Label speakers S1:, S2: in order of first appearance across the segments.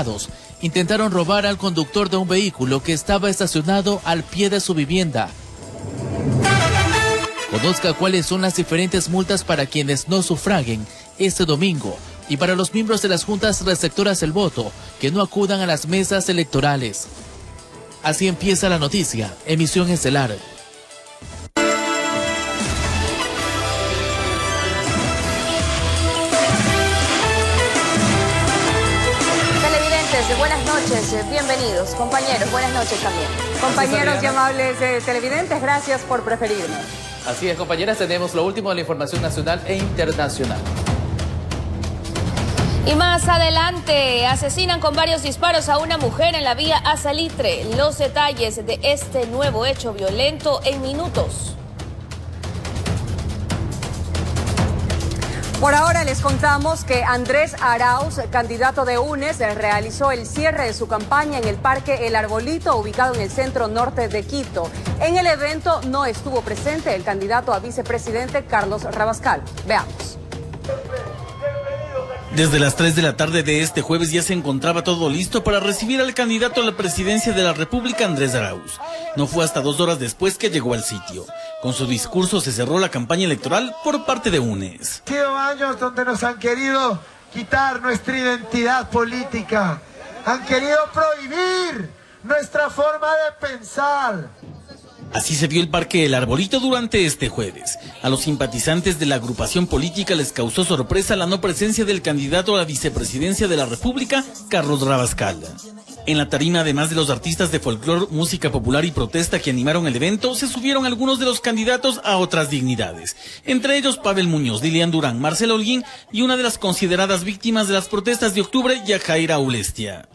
S1: armados intentaron robar al conductor de un vehículo que estaba estacionado al pie de su vivienda. Conozca cuáles son las diferentes multas para quienes no sufraguen este domingo y para los miembros de las juntas receptoras del voto que no acudan a las mesas electorales. Así empieza la noticia, emisión estelar.
S2: Buenas noches, bienvenidos. Compañeros, buenas noches también. Compañeros y amables televidentes, gracias por preferirnos.
S1: Así es, compañeras, tenemos lo último de la información nacional e internacional.
S2: Y más adelante, asesinan con varios disparos a una mujer en la vía a Salitre. Los detalles de este nuevo hecho violento en minutos. Por ahora les contamos que Andrés Arauz, candidato de UNES, realizó el cierre de su campaña en el Parque El Arbolito, ubicado en el centro norte de Quito. En el evento no estuvo presente el candidato a vicepresidente Carlos Rabascal. Veamos.
S3: Desde las 3 de la tarde de este jueves ya se encontraba todo listo para recibir al candidato a la presidencia de la República, Andrés Arauz. No fue hasta 2 horas después que llegó al sitio. Con su discurso se cerró la campaña electoral por parte de UNES.
S4: Ha sido años donde nos han querido quitar nuestra identidad política. Han querido prohibir nuestra forma de pensar.
S3: Así se vio el Parque El Arbolito durante este jueves. A los simpatizantes de la agrupación política les causó sorpresa la no presencia del candidato a la vicepresidencia de la República, Carlos Rabascal. En la tarima, además de los artistas de folclor, música popular y protesta que animaron el evento, se subieron algunos de los candidatos a otras dignidades. Entre ellos, Pavel Muñoz, Lilian Durán, Marcelo Holguín y una de las consideradas víctimas de las protestas de octubre, Yajaira Ulestia.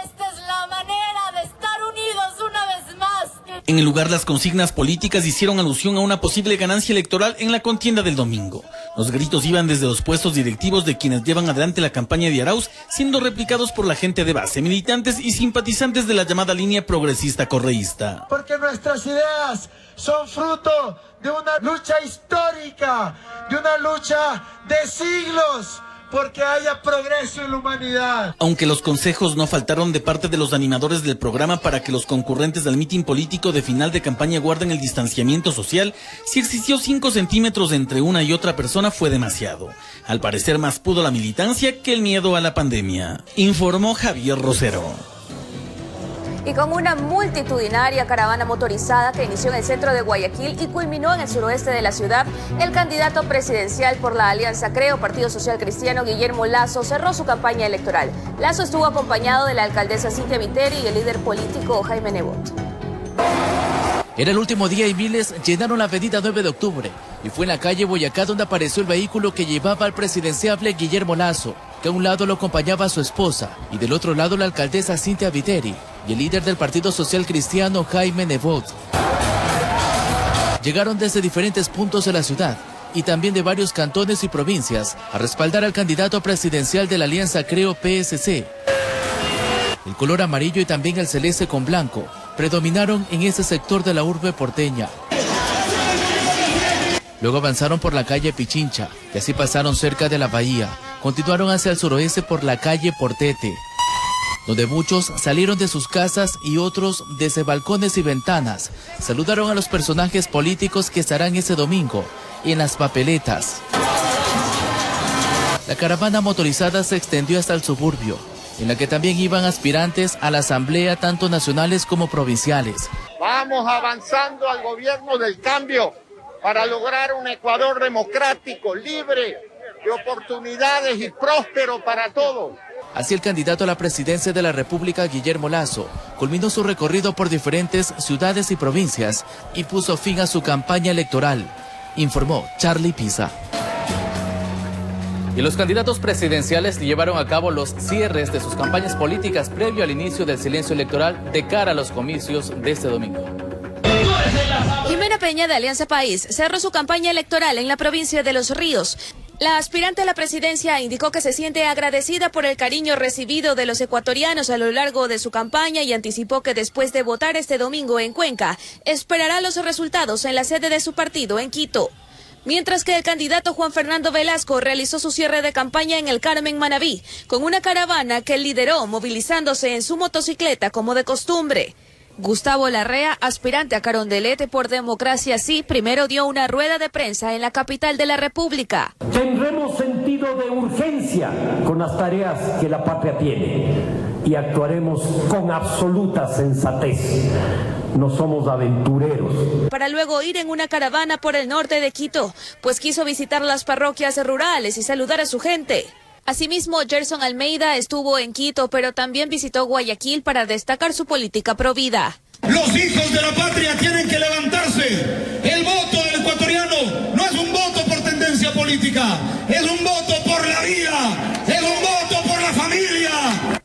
S5: Esta es la manera de estar unidos una vez más.
S3: En el lugar, las consignas políticas hicieron alusión a una posible ganancia electoral en la contienda del domingo. Los gritos iban desde los puestos directivos de quienes llevan adelante la campaña de Arauz, siendo replicados por la gente de base, militantes y simpatizantes de la llamada línea progresista correísta.
S4: Porque nuestras ideas son fruto de una lucha histórica, de una lucha de siglos, porque haya progreso en la humanidad.
S3: Aunque los consejos no faltaron de parte de los animadores del programa para que los concurrentes del mitin político de final de campaña guarden el distanciamiento social, si existió 5 centímetros entre una y otra persona fue demasiado. Al parecer más pudo la militancia que el miedo a la pandemia, informó Javier Rosero.
S2: Y con una multitudinaria caravana motorizada que inició en el centro de Guayaquil y culminó en el suroeste de la ciudad, el candidato presidencial por la Alianza Creo, Partido Social Cristiano, Guillermo Lasso, cerró su campaña electoral. Lasso estuvo acompañado de la alcaldesa Cintia Viteri y el líder político Jaime Nebot.
S1: Era el último día y miles llenaron la avenida 9 de octubre y fue en la calle Boyacá donde apareció el vehículo que llevaba al presidenciable Guillermo Lasso, que a un lado lo acompañaba a su esposa y del otro lado la alcaldesa Cintia Viteri y el líder del Partido Social Cristiano Jaime Nebot. Llegaron desde diferentes puntos de la ciudad y también de varios cantones y provincias a respaldar al candidato presidencial de la Alianza Creo PSC. El color amarillo y también el celeste con blanco predominaron en ese sector de la urbe porteña. Luego avanzaron por la calle Pichincha y así pasaron cerca de la bahía. Continuaron hacia el suroeste por la calle Portete, donde muchos salieron de sus casas y otros desde balcones y ventanas. Saludaron a los personajes políticos que estarán ese domingo en las papeletas. La caravana motorizada se extendió hasta el suburbio, en la que también iban aspirantes a la asamblea tanto nacionales como provinciales.
S6: Vamos avanzando al gobierno del cambio para lograr un Ecuador democrático, libre, de oportunidades y próspero para todos.
S1: Así el candidato a la presidencia de la República, Guillermo Lasso, culminó su recorrido por diferentes ciudades y provincias y puso fin a su campaña electoral, informó Charlie Pisa. Y los candidatos presidenciales llevaron a cabo los cierres de sus campañas políticas previo al inicio del silencio electoral de cara a los comicios de este domingo.
S2: Jimena Peña de Alianza País cerró su campaña electoral en la provincia de Los Ríos. La aspirante a la presidencia indicó que se siente agradecida por el cariño recibido de los ecuatorianos a lo largo de su campaña y anticipó que después de votar este domingo en Cuenca, esperará los resultados en la sede de su partido en Quito. Mientras que el candidato Juan Fernando Velasco realizó su cierre de campaña en el Carmen, Manabí, con una caravana que lideró movilizándose en su motocicleta como de costumbre. Gustavo Larrea, aspirante a Carondelet por Democracia Sí, primero dio una rueda de prensa en la capital de la República.
S7: Tendremos sentido de urgencia con las tareas que la patria tiene y actuaremos con absoluta sensatez. No somos aventureros.
S2: Para luego ir en una caravana por el norte de Quito, pues quiso visitar las parroquias rurales y saludar a su gente. Asimismo, Gerson Almeida estuvo en Quito, pero también visitó Guayaquil para destacar su política provida.
S8: Los hijos de la patria tienen que levantarse. El voto del ecuatoriano no es un voto por tendencia política, es un voto por la vida, es un voto por la familia.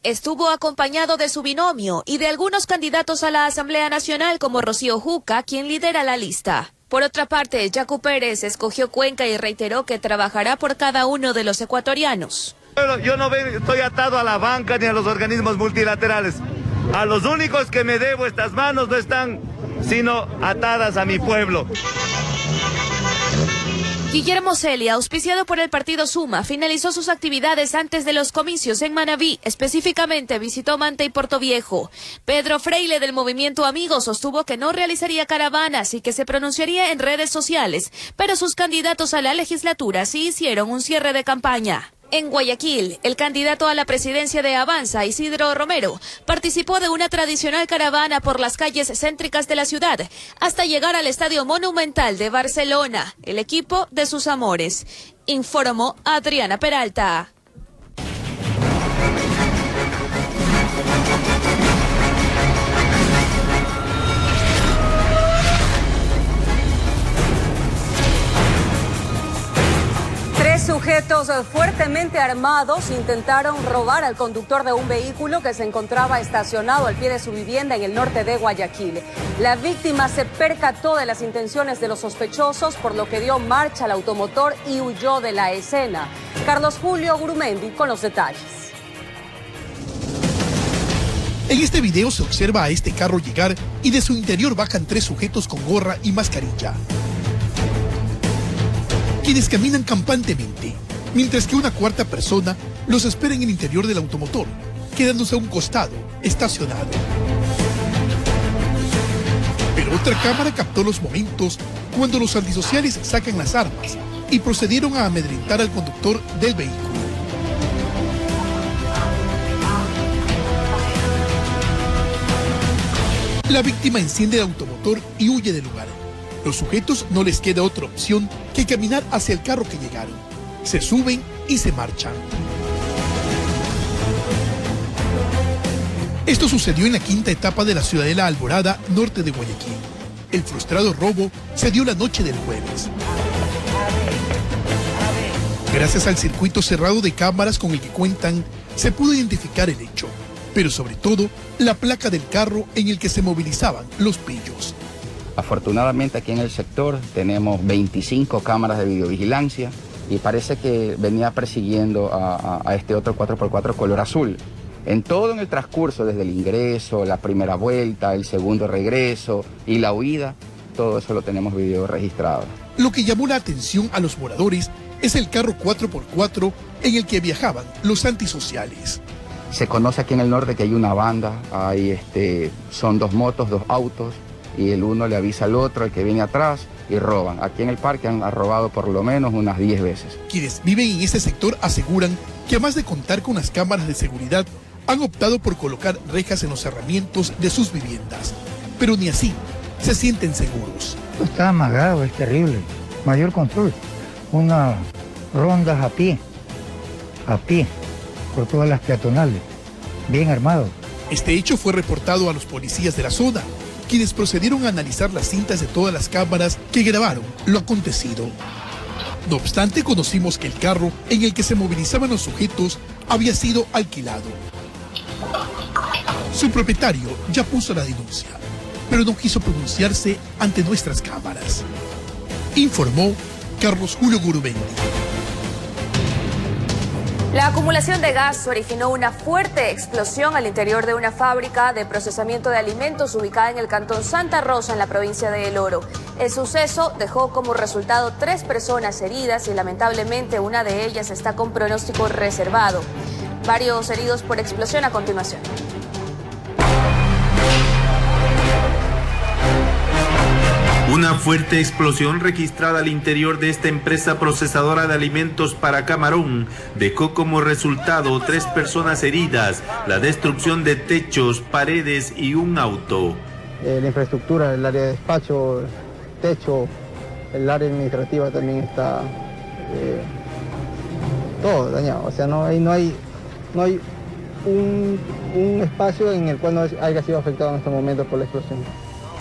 S2: Estuvo acompañado de su binomio y de algunos candidatos a la Asamblea Nacional como Rocío Juca, quien lidera la lista. Por otra parte, Yacu Pérez escogió Cuenca y reiteró que trabajará por cada uno de los ecuatorianos.
S9: Bueno, yo no estoy atado a la banca ni a los organismos multilaterales. A los únicos que me debo estas manos no están sino atadas a mi pueblo.
S2: Guillermo Celia, auspiciado por el partido Suma, finalizó sus actividades antes de los comicios en Manabí, específicamente visitó Manta y Portoviejo. Pedro Freile del Movimiento Amigos sostuvo que no realizaría caravanas y que se pronunciaría en redes sociales, pero sus candidatos a la legislatura sí hicieron un cierre de campaña. En Guayaquil, el candidato a la presidencia de Avanza, Isidro Romero, participó de una tradicional caravana por las calles céntricas de la ciudad, hasta llegar al Estadio Monumental de Barcelona, el equipo de sus amores. Informó Adriana Peralta.
S10: Tres sujetos fuertemente armados intentaron robar al conductor de un vehículo que se encontraba estacionado al pie de su vivienda en el norte de Guayaquil. La víctima se percató de las intenciones de los sospechosos, por lo que dio marcha al automotor y huyó de la escena. Carlos Julio Gurumendi con los detalles.
S11: En este video se observa a este carro llegar y de su interior bajan tres sujetos con gorra y mascarilla, quienes caminan campantemente, mientras que una cuarta persona los espera en el interior del automotor, quedándose a un costado, estacionado. Pero otra cámara captó los momentos cuando los antisociales sacan las armas y procedieron a amedrentar al conductor del vehículo. La víctima enciende el automotor y huye del lugar. Los sujetos no les queda otra opción que caminar hacia el carro que llegaron. Se suben y se marchan. Esto sucedió en la quinta etapa de la Ciudadela Alborada, norte de Guayaquil. El frustrado robo se dio la noche del jueves. Gracias al circuito cerrado de cámaras con el que cuentan, se pudo identificar el hecho, pero sobre todo la placa del carro en el que se movilizaban los pillos.
S12: Afortunadamente aquí en el sector tenemos 25 cámaras de videovigilancia y parece que venía persiguiendo a este otro 4x4 color azul. En todo en el transcurso, desde el ingreso, la primera vuelta, el segundo regreso y la huida, todo eso lo tenemos video registrado.
S11: Lo que llamó la atención a los moradores es el carro 4x4 en el que viajaban los antisociales.
S12: Se conoce aquí en el norte que hay una banda, son dos motos, dos autos, y el uno le avisa al otro, el que viene atrás, y roban. Aquí en el parque han robado por lo menos unas 10 veces.
S11: Quienes viven en este sector aseguran que además de contar con las cámaras de seguridad, han optado por colocar rejas en los cerramientos de sus viviendas. Pero ni así se sienten seguros.
S13: Está amagado, es terrible. Mayor control. Unas rondas a pie, por todas las peatonales, bien armados.
S11: Este hecho fue reportado a los policías de la zona, quienes procedieron a analizar las cintas de todas las cámaras que grabaron lo acontecido. No obstante, conocimos que el carro en el que se movilizaban los sujetos había sido alquilado. Su propietario ya puso la denuncia, pero no quiso pronunciarse ante nuestras cámaras. Informó Carlos Julio Gurumendi.
S2: La acumulación de gas originó una fuerte explosión al interior de una fábrica de procesamiento de alimentos ubicada en el cantón Santa Rosa, en la provincia de El Oro. El suceso dejó como resultado 3 personas heridas y lamentablemente una de ellas está con pronóstico reservado. Varios heridos por explosión a continuación.
S14: Una fuerte explosión registrada al interior de esta empresa procesadora de alimentos para camarón dejó como resultado 3 personas heridas, la destrucción de techos, paredes y un auto.
S15: La infraestructura, el área de despacho, techo, el área administrativa también está todo dañado. O sea, no hay un espacio en el cual no haya sido afectado en estos momentos por la explosión.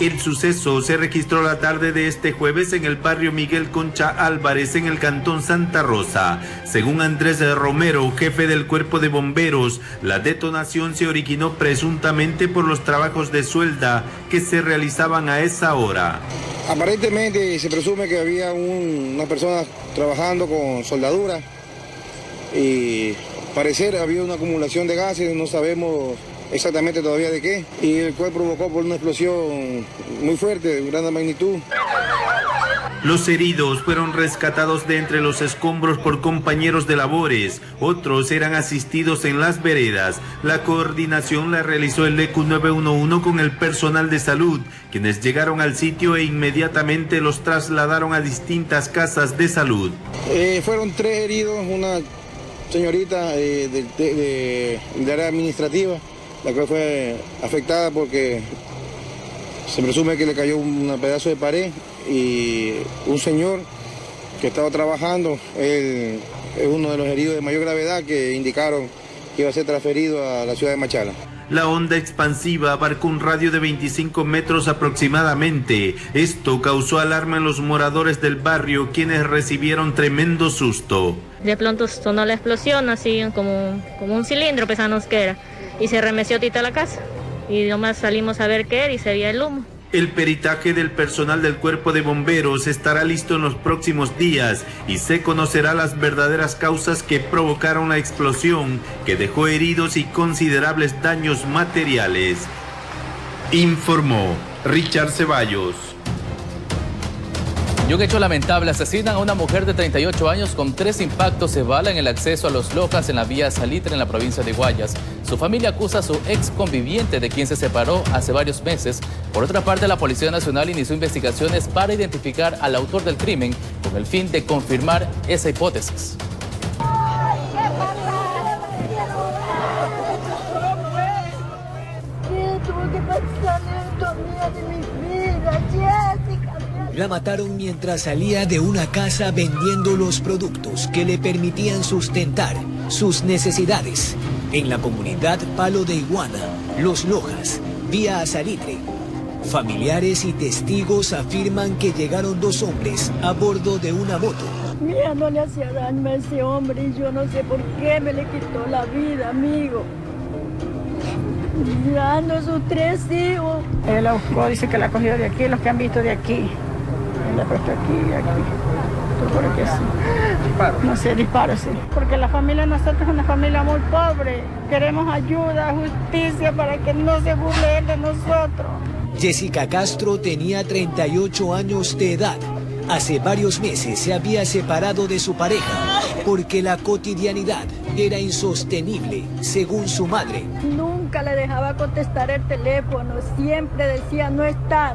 S14: El suceso se registró la tarde de este jueves en el barrio Miguel Concha Álvarez, en el cantón Santa Rosa. Según Andrés Romero, jefe del cuerpo de bomberos, la detonación se originó presuntamente por los trabajos de suelda que se realizaban a esa hora.
S16: Aparentemente se presume que había unas personas trabajando con soldadura y parecer había una acumulación de gases, no sabemos exactamente todavía de qué, y el cual provocó por una explosión muy fuerte, de gran magnitud.
S14: Los heridos fueron rescatados de entre los escombros por compañeros de labores, otros eran asistidos en las veredas. La coordinación la realizó el EQ 911 con el personal de salud, quienes llegaron al sitio e inmediatamente los trasladaron a distintas casas de salud.
S16: Fueron 3 heridos, una señorita de área administrativa, la cual fue afectada porque se presume que le cayó un pedazo de pared, y un señor que estaba trabajando, él es uno de los heridos de mayor gravedad que indicaron que iba a ser transferido a la ciudad de Machala.
S14: La onda expansiva abarcó un radio de 25 metros aproximadamente. Esto causó alarma en los moradores del barrio, quienes recibieron tremendo susto.
S17: De pronto sonó la explosión, así como un cilindro, pensamos que era, y se remeció tita la casa. Y nomás salimos a ver qué era y se veía el humo.
S14: El peritaje del personal del cuerpo de bomberos estará listo en los próximos días y se conocerá las verdaderas causas que provocaron la explosión, que dejó heridos y considerables daños materiales. Informó Richard Ceballos.
S1: Y un hecho lamentable: asesinan a una mujer de 38 años con 3 impactos de bala en el acceso a Los Lojas, en la vía Salitre, en la provincia de Guayas. Su familia acusa a su ex conviviente, de quien se separó hace varios meses. Por otra parte, la Policía Nacional inició investigaciones para identificar al autor del crimen, con el fin de confirmar esa hipótesis.
S18: La mataron mientras salía de una casa vendiendo los productos que le permitían sustentar sus necesidades en la comunidad Palo de Iguana, Los Lojas, vía Salitre. Familiares y testigos afirman que llegaron 2 hombres a bordo de una moto.
S19: Mira, no le hacía daño a ese hombre y yo no sé por qué me le quitó la vida, amigo. Dando sus 3 hijos.
S20: Él la buscó, dice que la cogió de aquí, los que han visto de aquí. La ha puesto aquí. Por aquí así. Disparo. No sé, disparo, sí. Porque la familia de nosotros es una familia muy pobre. Queremos ayuda, justicia, para que no se burle él de nosotros.
S18: Jessica Castro tenía 38 años de edad. Hace varios meses se había separado de su pareja porque la cotidianidad era insostenible, según su madre.
S19: Nunca le dejaba contestar el teléfono, siempre decía no está.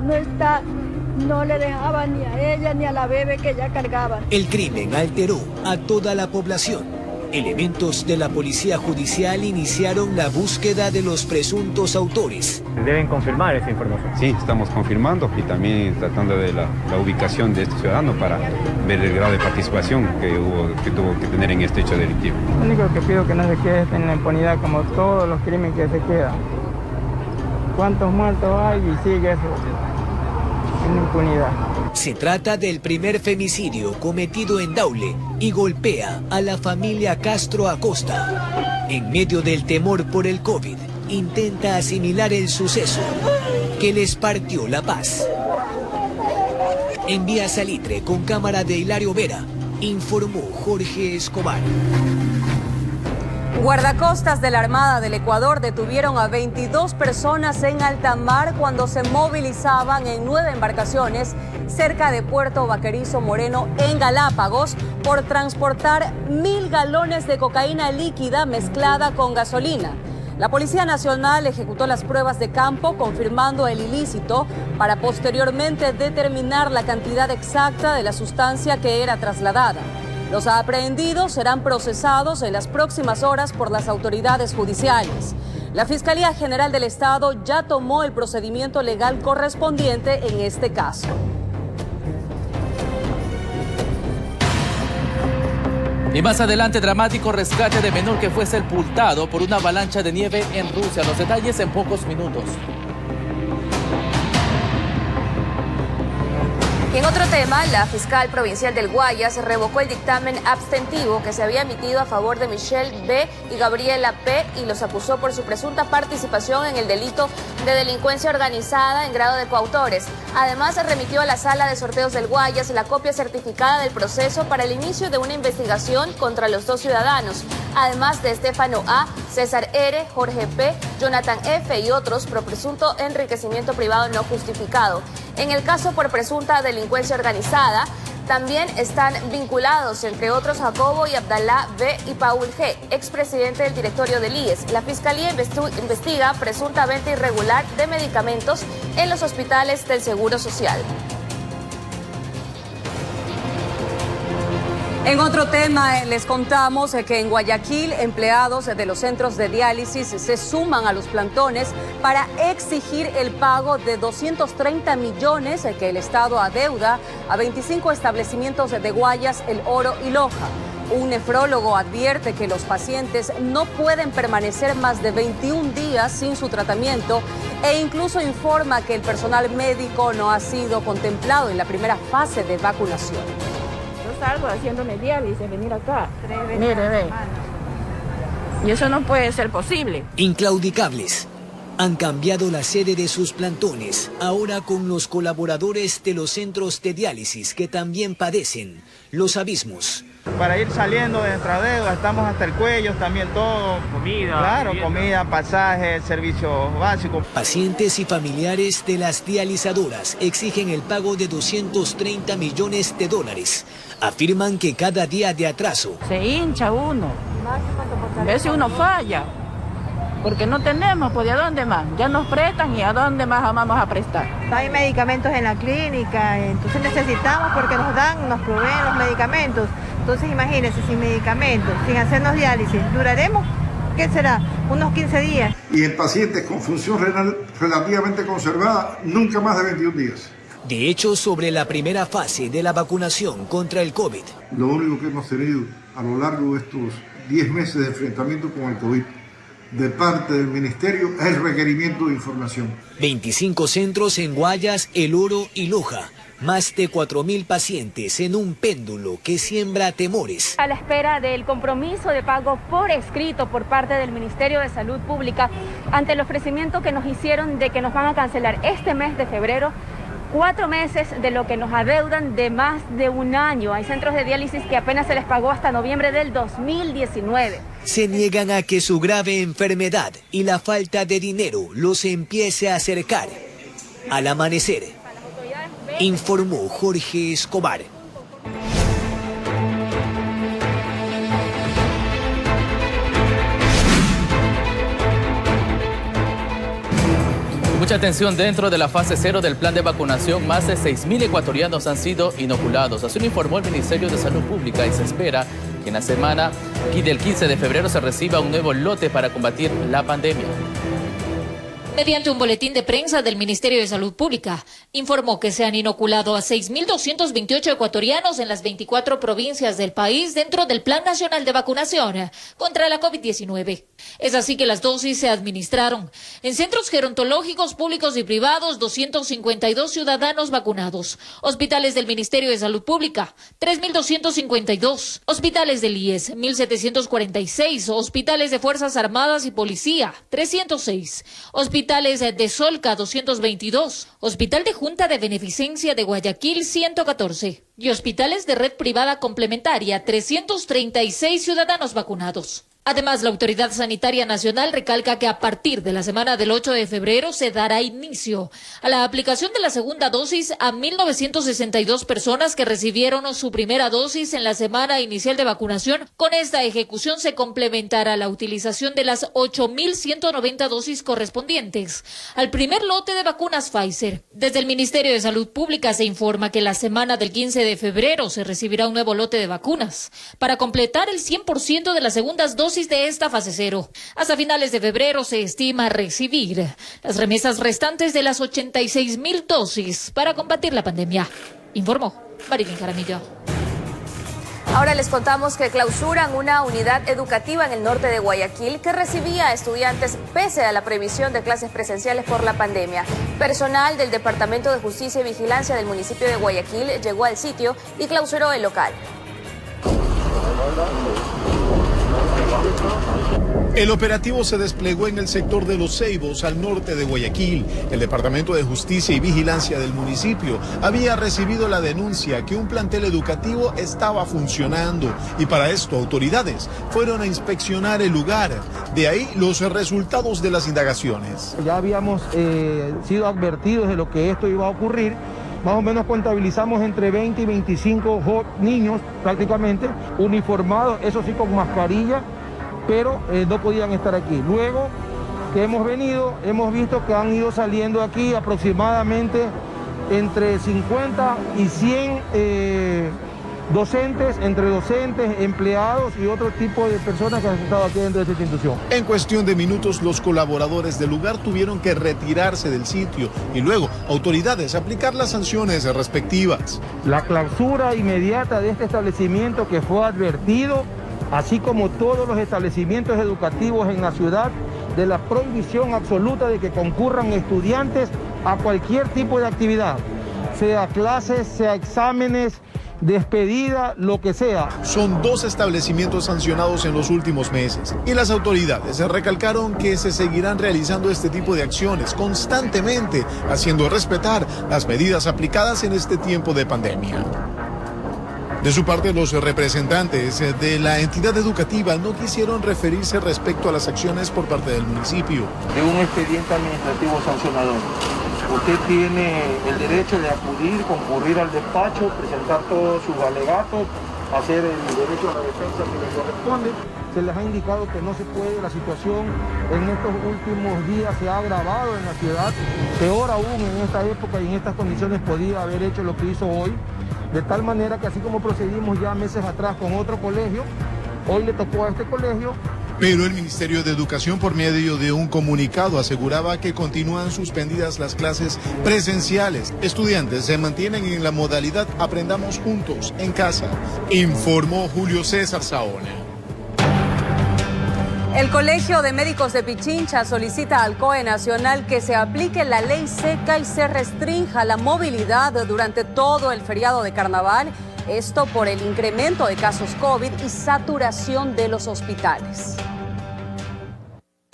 S19: No le dejaba ni a ella ni a la bebé que ella cargaba.
S18: El crimen alteró a toda la población. Elementos de la Policía Judicial iniciaron la búsqueda de los presuntos autores.
S21: Deben confirmar esa información.
S22: Sí, estamos confirmando y también tratando de la ubicación de este ciudadano para ver el grado de participación que tuvo que tener en este hecho delictivo.
S20: Lo único que pido que no se quede en la impunidad, como todos los crímenes que se quedan. ¿Cuántos muertos hay y sigue eso? En impunidad.
S18: Se trata del primer femicidio cometido en Daule y golpea a la familia Castro Acosta. En medio del temor por el COVID, intenta asimilar el suceso que les partió la paz. En vía Salitre, con cámara de Hilario Vera, informó Jorge Escobar.
S10: Guardacostas de la Armada del Ecuador detuvieron a 22 personas en alta mar cuando se movilizaban en 9 embarcaciones cerca de Puerto Vaquerizo Moreno en Galápagos por transportar 1.000 galones de cocaína líquida mezclada con gasolina. La Policía Nacional ejecutó las pruebas de campo confirmando el ilícito para posteriormente determinar la cantidad exacta de la sustancia que era trasladada. Los aprehendidos serán procesados en las próximas horas por las autoridades judiciales. La Fiscalía General del Estado ya tomó el procedimiento legal correspondiente en este caso.
S1: Y más adelante, dramático rescate de menor que fue sepultado por una avalancha de nieve en Rusia. Los detalles en pocos minutos.
S2: Y en otro tema, la fiscal provincial del Guayas revocó el dictamen abstentivo que se había emitido a favor de Michelle B. y Gabriela P. y los acusó por su presunta participación en el delito de delincuencia organizada en grado de coautores. Además, se remitió a la Sala de Sorteos del Guayas la copia certificada del proceso para el inicio de una investigación contra los 2 ciudadanos, además de Estefano A., César R., Jorge P., Jonathan F. y otros por presunto enriquecimiento privado no justificado. En el caso por presunta delincuencia organizada, también están vinculados, entre otros, Jacobo y Abdalá B. y Paul G., expresidente del directorio del IES. La Fiscalía investiga presunta venta irregular de medicamentos en los hospitales del Seguro Social.
S10: En otro tema, les contamos que en Guayaquil, empleados de los centros de diálisis se suman a los plantones para exigir el pago de 230 millones que el Estado adeuda a 25 establecimientos de Guayas, El Oro y Loja. Un nefrólogo advierte que los pacientes no pueden permanecer más de 21 días sin su tratamiento e incluso informa que el personal médico no ha sido contemplado en la primera fase de vacunación.
S20: Salgo haciéndome diálisis, venir acá. Mire, ve. Y eso no puede ser posible.
S18: Inclaudicables. Han cambiado la sede de sus plantones, ahora con los colaboradores de los centros de diálisis que también padecen los abismos.
S4: Para ir saliendo de nuestra deuda, estamos hasta el cuello, también todo. Comida. Claro, comida, pasaje, servicios básicos.
S18: Pacientes y familiares de las dializadoras exigen el pago de 230 millones de dólares. Afirman que cada día de atraso
S20: se hincha uno. A veces uno falla, porque no tenemos, pues ¿de dónde más? Ya nos prestan y ¿a dónde más vamos a prestar?
S5: No hay medicamentos en la clínica, entonces necesitamos porque nos proveen los medicamentos. Entonces imagínense, sin medicamentos, sin hacernos diálisis, duraremos, ¿qué será? Unos 15 días.
S23: Y en pacientes con función renal relativamente conservada, nunca más de 21 días.
S18: De hecho, sobre la primera fase de la vacunación contra el COVID.
S23: Lo único que hemos tenido a lo largo de estos 10 meses de enfrentamiento con el COVID de parte del Ministerio es el requerimiento de información.
S18: 25 centros en Guayas, El Oro y Loja. Más de 4.000 pacientes en un péndulo que siembra temores.
S24: A la espera del compromiso de pago por escrito por parte del Ministerio de Salud Pública ante el ofrecimiento que nos hicieron de que nos van a cancelar este mes de febrero 4 meses de lo que nos adeudan de más de un año. Hay centros de diálisis que apenas se les pagó hasta noviembre del 2019.
S18: Se niegan a que su grave enfermedad y la falta de dinero los empiece a acercar. Al amanecer, informó Jorge Escobar.
S1: Mucha atención, dentro de la fase 0 del plan de vacunación, más de 6.000 ecuatorianos han sido inoculados. Así lo informó el Ministerio de Salud Pública y se espera que en la semana del 15 de febrero se reciba un nuevo lote para combatir la pandemia.
S25: Mediante un boletín de prensa del Ministerio de Salud Pública, informó que se han inoculado a 6.228 ecuatorianos en las 24 provincias del país dentro del Plan Nacional de Vacunación contra la COVID-19. Es así que las dosis se administraron en centros gerontológicos públicos y privados, 252 ciudadanos vacunados, hospitales del Ministerio de Salud Pública, 3.252, hospitales del IES, 1.746, hospitales de Fuerzas Armadas y Policía, 306, hospitales de Solca, 222, Hospital de Junta de Beneficencia de Guayaquil, 114, y hospitales de red privada complementaria, 336 ciudadanos vacunados. Además, la Autoridad Sanitaria Nacional recalca que a partir de la semana del 8 de febrero se dará inicio a la aplicación de la segunda dosis a 1.962 personas que recibieron su primera dosis en la semana inicial de vacunación. Con esta ejecución se complementará la utilización de las 8.190 dosis correspondientes al primer lote de vacunas Pfizer. Desde el Ministerio de Salud Pública se informa que la semana del 15 de febrero se recibirá un nuevo lote de vacunas para completar el 100% de las segundas dosis de esta fase 0. Hasta finales de febrero se estima recibir las remesas restantes de las 86.000 dosis para combatir la pandemia, informó Marilyn Jaramillo.
S2: Ahora les contamos que clausuran una unidad educativa en el norte de Guayaquil que recibía a estudiantes pese a la prohibición de clases presenciales por la pandemia. Personal del Departamento de Justicia y Vigilancia del municipio de Guayaquil llegó al sitio y clausuró el local.
S3: El operativo se desplegó en el sector de Los Ceibos, al norte de Guayaquil. El Departamento de Justicia y Vigilancia del municipio había recibido la denuncia que un plantel educativo estaba funcionando y para esto autoridades fueron a inspeccionar el lugar. De ahí los resultados de las indagaciones.
S15: Ya habíamos sido advertidos de lo que esto iba a ocurrir. Más o menos contabilizamos entre 20 y 25 niños prácticamente uniformados, eso sí con mascarilla, pero no podían estar aquí. Luego que hemos venido, hemos visto que han ido saliendo aquí aproximadamente entre 50 y 100 docentes, entre docentes, empleados y otro tipo de personas que han estado aquí dentro de esta institución.
S3: En cuestión de minutos, los colaboradores del lugar tuvieron que retirarse del sitio y luego autoridades aplicar las sanciones respectivas.
S15: La clausura inmediata de este establecimiento que fue advertido, así como todos los establecimientos educativos en la ciudad, de la prohibición absoluta de que concurran estudiantes a cualquier tipo de actividad, sea clases, sea exámenes, despedida, lo que sea.
S3: Son 2 establecimientos sancionados en los últimos meses y las autoridades recalcaron que se seguirán realizando este tipo de acciones constantemente, haciendo respetar las medidas aplicadas en este tiempo de pandemia. De su parte, los representantes de la entidad educativa no quisieron referirse respecto a las acciones por parte del municipio.
S15: De un expediente administrativo sancionador. Usted tiene el derecho de acudir, concurrir al despacho, presentar todos sus alegatos, hacer el derecho a la defensa que le corresponde. Se les ha indicado que no se puede, la situación en estos últimos días se ha agravado en la ciudad, peor aún en esta época y en estas condiciones podía haber hecho lo que hizo hoy, de tal manera que así como procedimos ya meses atrás con otro colegio, hoy le tocó a este colegio.
S3: Pero el Ministerio de Educación, por medio de un comunicado, aseguraba que continúan suspendidas las clases presenciales. Estudiantes se mantienen en la modalidad Aprendamos Juntos en casa, informó Julio César Saona.
S10: El Colegio de Médicos de Pichincha solicita al COE Nacional que se aplique la ley seca y se restrinja la movilidad durante todo el feriado de carnaval. Esto por el incremento de casos COVID y saturación de los hospitales.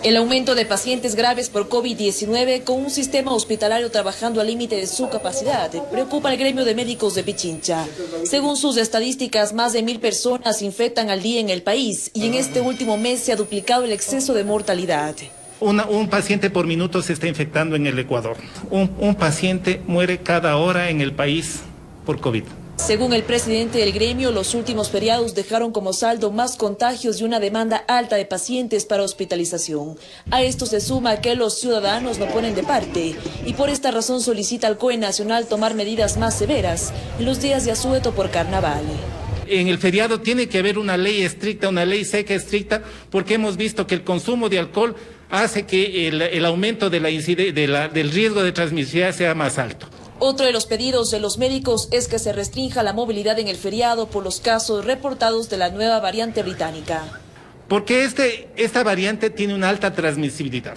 S6: El aumento de pacientes graves por COVID-19 con un sistema hospitalario trabajando al límite de su capacidad preocupa al gremio de médicos de Pichincha. Según sus estadísticas, más de 1.000 personas se infectan al día en el país y en este último mes se ha duplicado el exceso de mortalidad.
S7: Un paciente por minuto se está infectando en el Ecuador. Un paciente muere cada hora en el país por COVID.
S6: Según el presidente del gremio, los últimos feriados dejaron como saldo más contagios y una demanda alta de pacientes para hospitalización. A esto se suma que los ciudadanos no ponen de parte y por esta razón solicita al COE Nacional tomar medidas más severas en los días de asueto por carnaval.
S7: En el feriado tiene que haber una ley estricta, una ley seca estricta, porque hemos visto que el consumo de alcohol hace que el aumento de del riesgo de transmisión sea más alto.
S6: Otro de los pedidos de los médicos es que se restrinja la movilidad en el feriado por los casos reportados de la nueva variante británica.
S7: Porque esta variante tiene una alta transmisibilidad.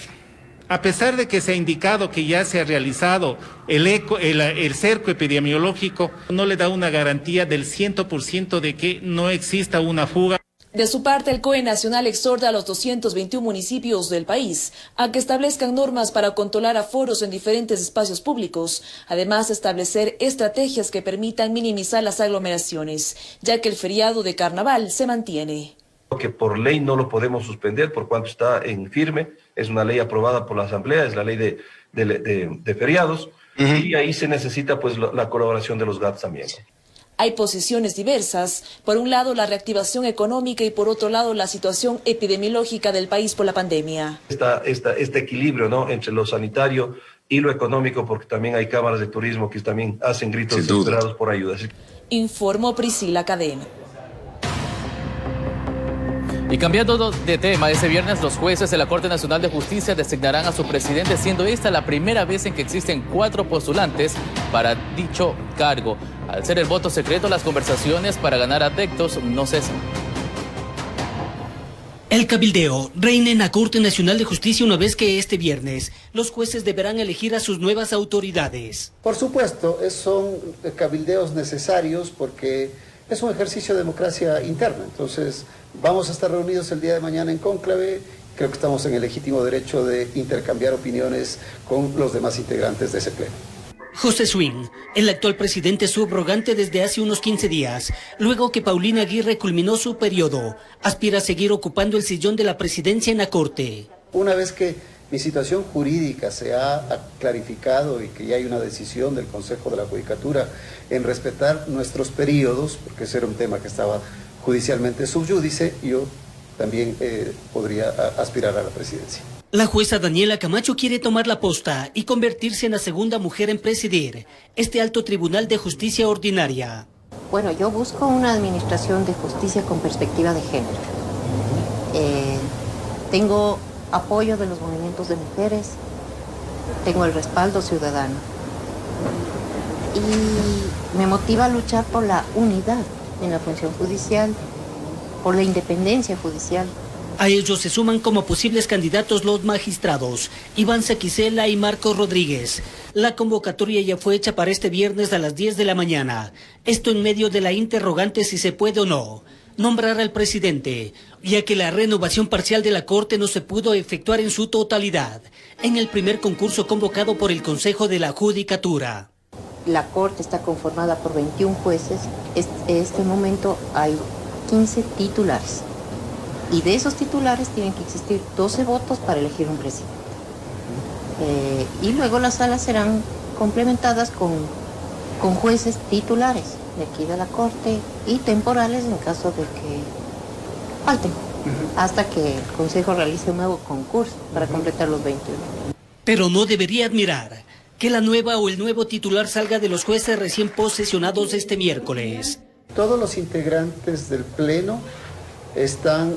S7: A pesar de que se ha indicado que ya se ha realizado el cerco epidemiológico, no le da una garantía del 100% de que no exista una fuga.
S6: De su parte, el COE Nacional exhorta a los 221 municipios del país a que establezcan normas para controlar aforos en diferentes espacios públicos, además de establecer estrategias que permitan minimizar las aglomeraciones, ya que el feriado de carnaval se mantiene.
S8: Que por ley no lo podemos suspender por cuanto está en firme, es una ley aprobada por la Asamblea, es la ley de feriados, y ahí se necesita pues la colaboración de los GATS también.
S6: Hay posiciones diversas, por un lado la reactivación económica y por otro lado la situación epidemiológica del país por la pandemia.
S8: Este equilibrio, ¿no?, entre lo sanitario y lo económico, porque también hay cámaras de turismo que también hacen gritos desesperados por ayuda.
S6: Informó Priscila Cadena.
S1: Y cambiando de tema, este viernes los jueces de la Corte Nacional de Justicia designarán a su presidente, siendo esta la primera vez en que existen 4 postulantes para dicho cargo. Al ser el voto secreto, las conversaciones para ganar adeptos no cesan.
S9: El cabildeo reina en la Corte Nacional de Justicia una vez que este viernes los jueces deberán elegir a sus nuevas autoridades.
S11: Por supuesto, son cabildeos necesarios porque es un ejercicio de democracia interna. Entonces, vamos a estar reunidos el día de mañana en cónclave. Creo que estamos en el legítimo derecho de intercambiar opiniones con los demás integrantes de ese pleno.
S9: José Swing, el actual presidente subrogante desde hace unos 15 días, luego que Paulina Aguirre culminó su periodo, aspira a seguir ocupando el sillón de la presidencia en la Corte.
S11: Una vez que mi situación jurídica se ha clarificado y que ya hay una decisión del Consejo de la Judicatura en respetar nuestros periodos, porque ese era un tema que estaba judicialmente sub judice, yo también podría aspirar a la presidencia.
S9: La jueza Daniela Camacho quiere tomar la posta y convertirse en la segunda mujer en presidir este alto tribunal de justicia ordinaria.
S12: Bueno, yo busco una administración de justicia con perspectiva de género. Tengo apoyo de los movimientos de mujeres, tengo el respaldo ciudadano y me motiva a luchar por la unidad en la función judicial, por la independencia judicial.
S9: A ellos se suman como posibles candidatos los magistrados Iván Saquicela y Marcos Rodríguez. La convocatoria ya fue hecha para este viernes a las 10 de la mañana. Esto en medio de la interrogante si se puede o no nombrar al presidente, ya que la renovación parcial de la Corte no se pudo efectuar en su totalidad en el primer concurso convocado por el Consejo de la Judicatura.
S12: La Corte está conformada por 21 jueces. En este momento hay 15 titulares. Y de esos titulares tienen que existir 12 votos para elegir un presidente. Y luego las salas serán complementadas con jueces titulares de aquí de la Corte y temporales en caso de que falten, hasta que el Consejo realice un nuevo concurso para completar los 21.
S9: Pero no debería admirar que la nueva o el nuevo titular salga de los jueces recién posesionados este miércoles.
S11: Todos los integrantes del Pleno están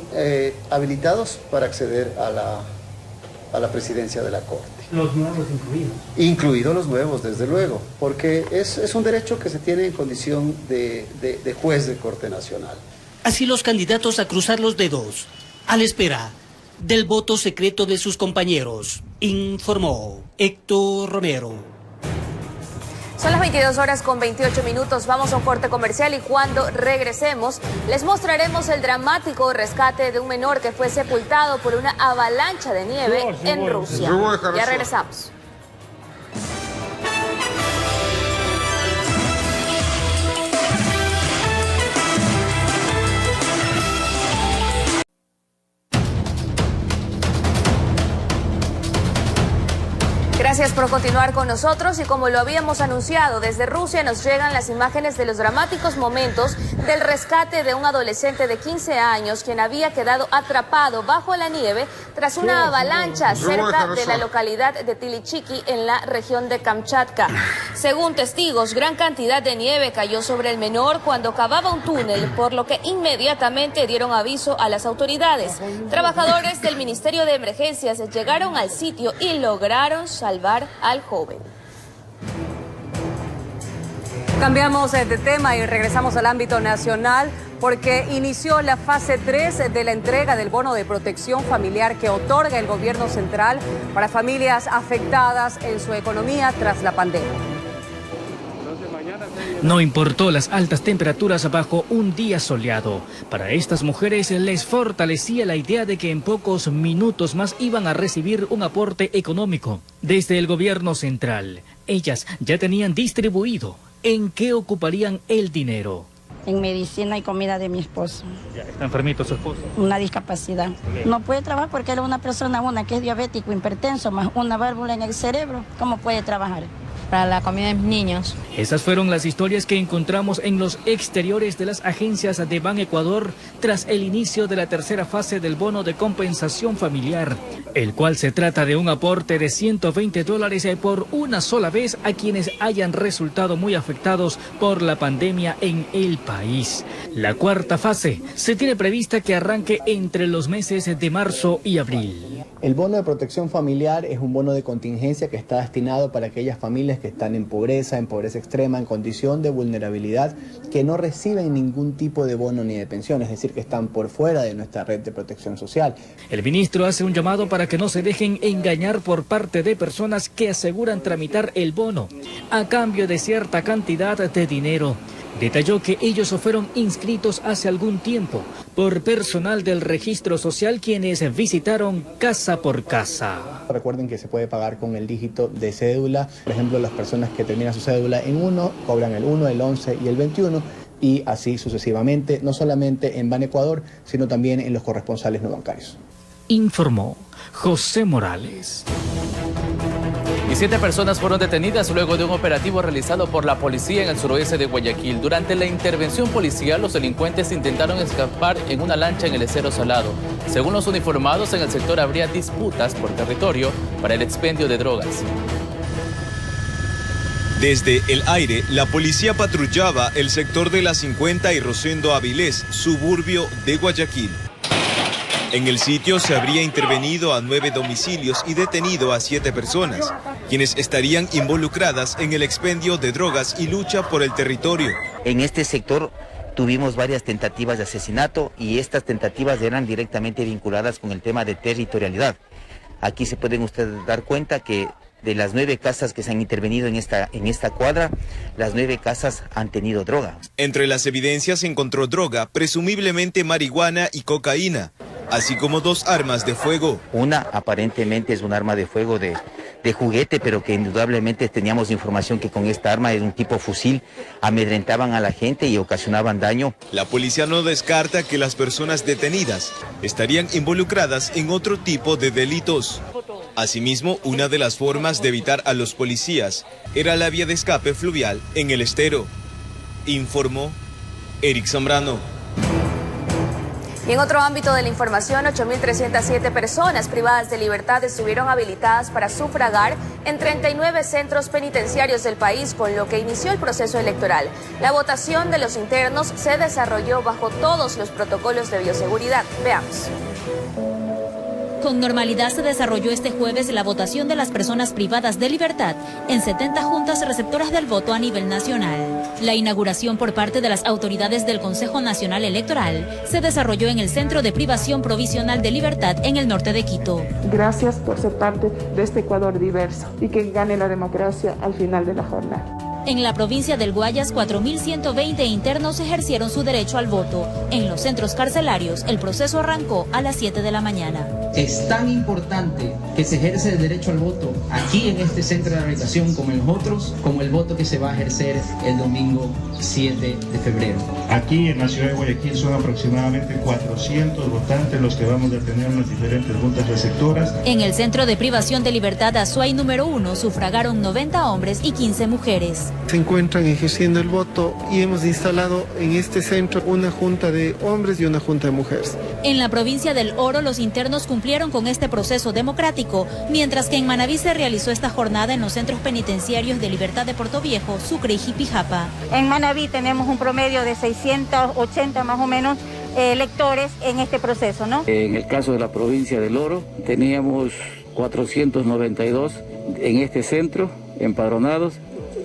S11: habilitados para acceder a la presidencia de la Corte.
S9: Los nuevos incluidos.
S11: Incluidos los nuevos, desde luego, porque es un derecho que se tiene en condición de juez de Corte Nacional.
S9: Así los candidatos a cruzar los dedos, a la espera del voto secreto de sus compañeros, informó Héctor Romero.
S2: Son las 22:28. Vamos a un corte comercial y cuando regresemos les mostraremos el dramático rescate de un menor que fue sepultado por una avalancha de nieve en Rusia. Ya regresamos. Gracias por continuar con nosotros y como lo habíamos anunciado, desde Rusia nos llegan las imágenes de los dramáticos momentos del rescate de un adolescente de 15 años quien había quedado atrapado bajo la nieve tras una avalancha cerca de la localidad de Tilichiki en la región de Kamchatka. Según testigos, gran cantidad de nieve cayó sobre el menor cuando cavaba un túnel, por lo que inmediatamente dieron aviso a las autoridades. Trabajadores del Ministerio de Emergencias llegaron al sitio y lograron salvar al joven.
S10: Cambiamos de tema y regresamos al ámbito nacional porque inició la fase 3 de la entrega del bono de protección familiar que otorga el gobierno central para familias afectadas en su economía tras la pandemia.
S13: No importó las altas temperaturas bajo un día soleado. Para estas mujeres les fortalecía la idea de que en pocos minutos más iban a recibir un aporte económico desde el gobierno central. Ellas ya tenían distribuido en qué ocuparían el dinero.
S20: en medicina y comida de mi esposo.
S13: Ya, ¿está enfermito su esposo?
S20: Una discapacidad. No puede trabajar porque era una persona, que es diabético, hipertenso, más una válvula en el cerebro. ¿Cómo puede trabajar?
S14: Para la comida de mis niños.
S13: Esas fueron las historias que encontramos en los exteriores de las agencias de Ban Ecuador tras el inicio de la tercera fase del bono de compensación familiar, el cual se trata de un aporte de $120 por una sola vez a quienes hayan resultado muy afectados por la pandemia en el país. La cuarta fase se tiene prevista que arranque entre los meses de marzo y abril.
S16: El bono de protección familiar es un bono de contingencia que está destinado para aquellas familias que están en pobreza extrema, en condición de vulnerabilidad, que no reciben ningún tipo de bono ni de pensión, es decir, que están por fuera de nuestra red de protección social.
S13: El ministro hace un llamado para que no se dejen engañar por parte de personas que aseguran tramitar el bono a cambio de cierta cantidad de dinero. Detalló que ellos fueron inscritos hace algún tiempo por personal del registro social quienes visitaron casa por casa.
S16: Recuerden que se puede pagar con el dígito de cédula. Por ejemplo, las personas que terminan su cédula en 1 cobran el 1, el 11 y el 21 y así sucesivamente, no solamente en Ban Ecuador, sino también en los corresponsales no bancarios.
S13: Informó José Morales.
S1: Y 7 personas fueron detenidas luego de un operativo realizado por la policía en el suroeste de Guayaquil. Durante la intervención policial, los delincuentes intentaron escapar en una lancha en el Estero Salado. Según los uniformados, en el sector habría disputas por territorio para el expendio de drogas.
S17: Desde el aire, la policía patrullaba el sector de La 50 y Rosendo Avilés, suburbio de Guayaquil. En el sitio se habría intervenido a 9 domicilios y detenido a 7 personas, quienes estarían involucradas en el expendio de drogas y lucha por el territorio.
S19: En este sector tuvimos varias tentativas de asesinato y estas tentativas eran directamente vinculadas con el tema de territorialidad. Aquí se pueden ustedes dar cuenta que de las 9 casas que se han intervenido en esta cuadra, las 9 casas han tenido droga.
S17: Entre las evidencias se encontró droga, presumiblemente marihuana y cocaína, así como 2 armas de fuego.
S19: Una aparentemente es un arma de fuego de juguete, pero que indudablemente teníamos información que con esta arma de un tipo fusil amedrentaban a la gente y ocasionaban daño.
S17: La policía no descarta que las personas detenidas estarían involucradas en otro tipo de delitos. Asimismo, una de las formas de evitar a los policías era la vía de escape fluvial en el estero, informó Eric Zambrano.
S2: Y en otro ámbito de la información, 8.307 personas privadas de libertad estuvieron habilitadas para sufragar en 39 centros penitenciarios del país, con lo que inició el proceso electoral. La votación de los internos se desarrolló bajo todos los protocolos de bioseguridad. Veamos.
S21: Con normalidad se desarrolló este jueves la votación de las personas privadas de libertad en 70 juntas receptoras del voto a nivel nacional. La inauguración por parte de las autoridades del Consejo Nacional Electoral se desarrolló en el Centro de Privación Provisional de Libertad en el norte de Quito.
S26: Gracias por ser parte de este Ecuador diverso y que gane la democracia al final de la jornada.
S21: En la provincia del Guayas, 4.120 internos ejercieron su derecho al voto. En los centros carcelarios, el proceso arrancó a las 7 de la mañana.
S27: Es tan importante que se ejerce el derecho al voto aquí en este centro de rehabilitación como en los otros, como el voto que se va a ejercer el domingo 7 de febrero.
S28: Aquí en la ciudad de Guayaquil son aproximadamente 400 votantes los que vamos a tener en las diferentes juntas receptoras.
S21: En el Centro de Privación de Libertad Azuay número 1 sufragaron 90 hombres y 15 mujeres.
S29: Se encuentran ejerciendo el voto y hemos instalado en este centro una junta de hombres y una junta de mujeres.
S21: En la provincia del Oro, los internos cumplieron con este proceso democrático, mientras que en Manabí se realizó esta jornada en los centros penitenciarios de Libertad de Portoviejo, Sucre y Jipijapa.
S30: En Manabí tenemos un promedio de 680 más o menos electores en este proceso, ¿no?
S31: En el caso de la provincia del Oro, teníamos 492 en este centro empadronados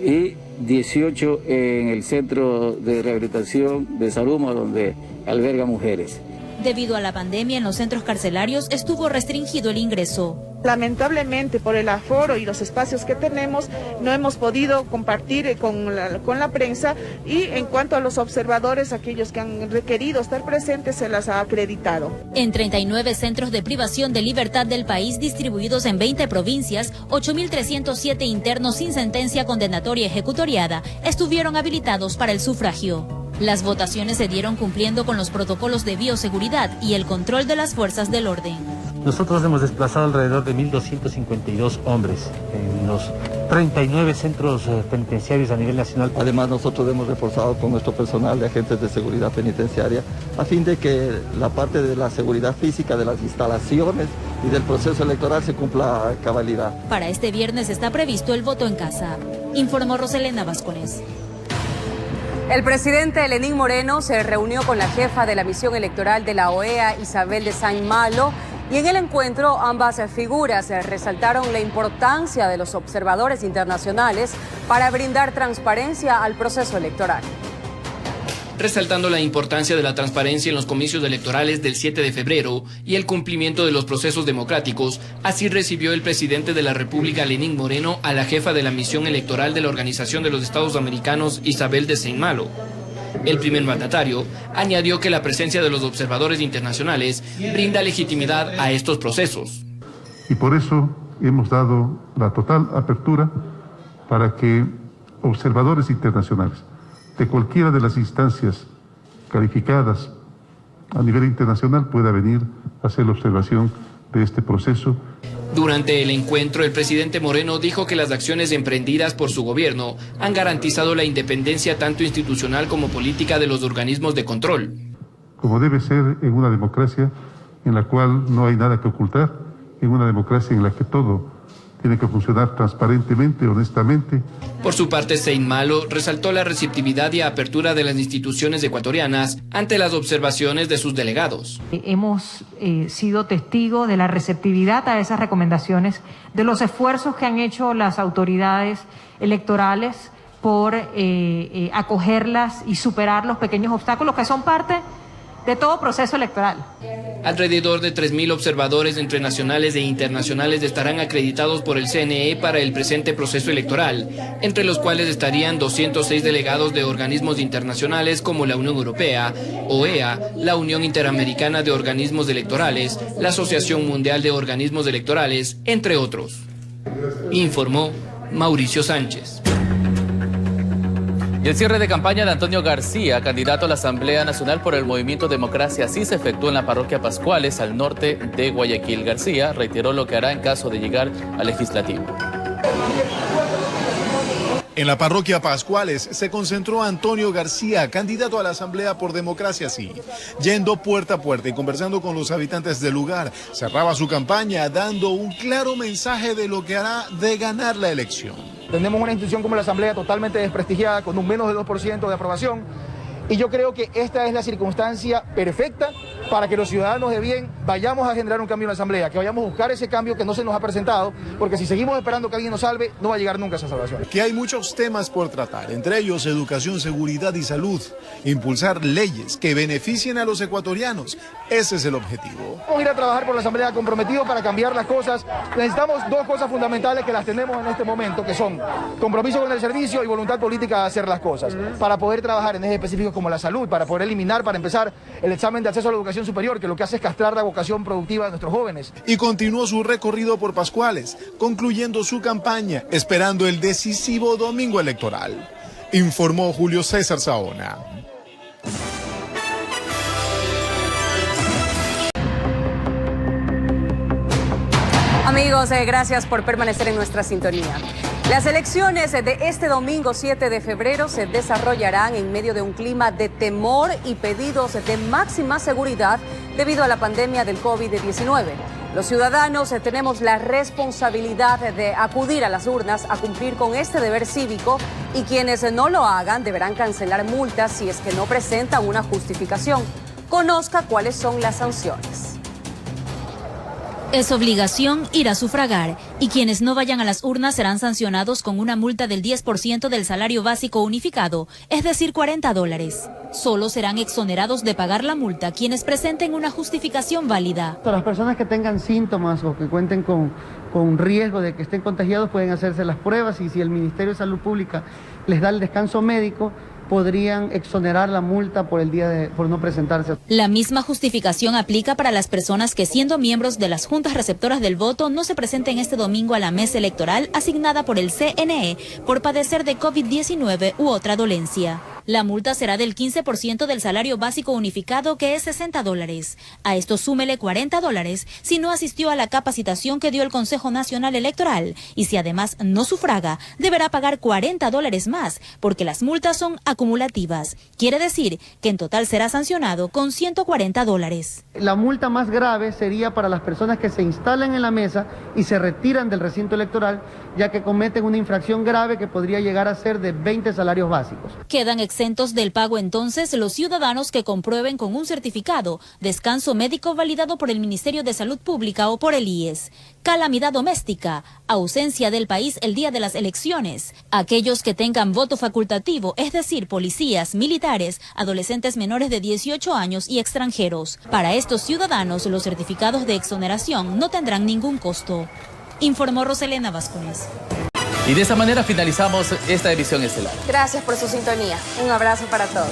S31: y 18 en el Centro de Rehabilitación de Saruma, donde alberga mujeres.
S21: Debido a la pandemia, en los centros carcelarios estuvo restringido el ingreso.
S26: Lamentablemente, por el aforo y los espacios que tenemos, no hemos podido compartir con la prensa, y en cuanto a los observadores, aquellos que han requerido estar presentes, se las ha acreditado.
S21: En 39 centros de privación de libertad del país, distribuidos en 20 provincias, 8.307 internos sin sentencia condenatoria ejecutoriada estuvieron habilitados para el sufragio. Las votaciones se dieron cumpliendo con los protocolos de bioseguridad y el control de las fuerzas del orden.
S3: Nosotros hemos desplazado alrededor de 1.252 hombres en los 39 centros penitenciarios a nivel nacional.
S4: Además, nosotros hemos reforzado con nuestro personal de agentes de seguridad penitenciaria a fin de que la parte de la seguridad física de las instalaciones y del proceso electoral se cumpla a cabalidad.
S21: Para este viernes está previsto el voto en casa, informó Roselena Vázquez.
S10: El presidente Lenín Moreno se reunió con la jefa de la misión electoral de la OEA, Isabel de Saint-Malo, y en el encuentro ambas figuras resaltaron la importancia de los observadores internacionales para brindar transparencia al proceso electoral.
S5: Resaltando la importancia de la transparencia en los comicios electorales del 7 de febrero y el cumplimiento de los procesos democráticos, así recibió el presidente de la República, Lenín Moreno, a la jefa de la misión electoral de la Organización de los Estados Americanos, Isabel de Saint-Malo. El primer mandatario añadió que la presencia de los observadores internacionales brinda legitimidad a estos procesos.
S28: Y por eso hemos dado la total apertura para que observadores internacionales de cualquiera de las instancias calificadas a nivel internacional pueda venir a hacer la observación de este proceso.
S5: Durante el encuentro, el presidente Moreno dijo que las acciones emprendidas por su gobierno han garantizado la independencia tanto institucional como política de los organismos de control.
S28: Como debe ser en una democracia en la cual no hay nada que ocultar, en una democracia en la que todo tiene que funcionar transparentemente, honestamente.
S5: Por su parte, Saint-Malo resaltó la receptividad y apertura de las instituciones ecuatorianas ante las observaciones de sus delegados.
S7: Hemos sido testigos de la receptividad a esas recomendaciones, de los esfuerzos que han hecho las autoridades electorales por acogerlas y superar los pequeños obstáculos que son parte de todo proceso electoral.
S5: Alrededor de 3.000 observadores entre nacionales e internacionales estarán acreditados por el CNE para el presente proceso electoral, entre los cuales estarían 206 delegados de organismos internacionales como la Unión Europea, OEA, la Unión Interamericana de Organismos Electorales, la Asociación Mundial de Organismos Electorales, entre otros. Informó Mauricio Sánchez.
S1: Y el cierre de campaña de Antonio García, candidato a la Asamblea Nacional por el Movimiento Democracia Sí, se efectuó en la parroquia Pascuales, al norte de Guayaquil. García reiteró lo que hará en caso de llegar al legislativo.
S8: En la parroquia Pascuales se concentró Antonio García, candidato a la Asamblea por Democracia Sí. Yendo puerta a puerta y conversando con los habitantes del lugar, cerraba su campaña dando un claro mensaje de lo que hará de ganar la elección.
S15: Tenemos una institución como la Asamblea totalmente desprestigiada, con un menos de 2% de aprobación, y yo creo que esta es la circunstancia perfecta para que los ciudadanos de bien vayamos a generar un cambio en la Asamblea, que vayamos a buscar ese cambio que no se nos ha presentado, porque si seguimos esperando que alguien nos salve, no va a llegar nunca esa salvación.
S8: Que hay muchos temas por tratar, entre ellos educación, seguridad y salud, impulsar leyes que beneficien a los ecuatorianos. Ese es el objetivo.
S15: Vamos a ir a trabajar por la Asamblea comprometidos para cambiar las cosas. Necesitamos dos cosas fundamentales que las tenemos en este momento, que son compromiso con el servicio y voluntad política de hacer las cosas, para poder trabajar en ejes específicos como la salud, para poder eliminar, para empezar, el examen de acceso a la educación superior, que lo que hace es castrar la vocación productiva de nuestros jóvenes.
S8: Y continuó su recorrido por Pascuales, concluyendo su campaña, esperando el decisivo domingo electoral. Informó Julio César Saona.
S10: Amigos, gracias por permanecer en nuestra sintonía. Las elecciones de este domingo 7 de febrero se desarrollarán en medio de un clima de temor y pedidos de máxima seguridad debido a la pandemia del COVID-19. Los ciudadanos tenemos la responsabilidad de acudir a las urnas a cumplir con este deber cívico, y quienes no lo hagan deberán cancelar multas si es que no presentan una justificación. Conozca cuáles son las sanciones.
S21: Es obligación ir a sufragar, y quienes no vayan a las urnas serán sancionados con una multa del 10% del salario básico unificado, es decir, $40. Solo serán exonerados de pagar la multa quienes presenten una justificación válida.
S18: Las personas que tengan síntomas o que cuenten con riesgo de que estén contagiados pueden hacerse las pruebas, y si el Ministerio de Salud Pública les da el descanso médico, podrían exonerar la multa por no presentarse.
S21: La misma justificación aplica para las personas que, siendo miembros de las juntas receptoras del voto, no se presenten este domingo a la mesa electoral asignada por el CNE por padecer de COVID-19 u otra dolencia. La multa será del 15% del salario básico unificado, que es $60. A esto súmele $40 si no asistió a la capacitación que dio el Consejo Nacional Electoral, y si además no sufraga, deberá pagar $40 más, porque las multas son acumulativas. Quiere decir que en total será sancionado con $140.
S18: La multa más grave sería para las personas que se instalan en la mesa y se retiran del recinto electoral, ya que cometen una infracción grave que podría llegar a ser de 20 salarios básicos.
S21: Quedan exentos del pago entonces los ciudadanos que comprueben con un certificado descanso médico validado por el Ministerio de Salud Pública o por el IES, calamidad doméstica, ausencia del país el día de las elecciones, aquellos que tengan voto facultativo, es decir, policías, militares, adolescentes menores de 18 años y extranjeros. Para estos ciudadanos, los certificados de exoneración no tendrán ningún costo. Informó Roselena Vázquez.
S1: Y de esa manera finalizamos esta edición estelar.
S2: Gracias por su sintonía. Un abrazo para todos.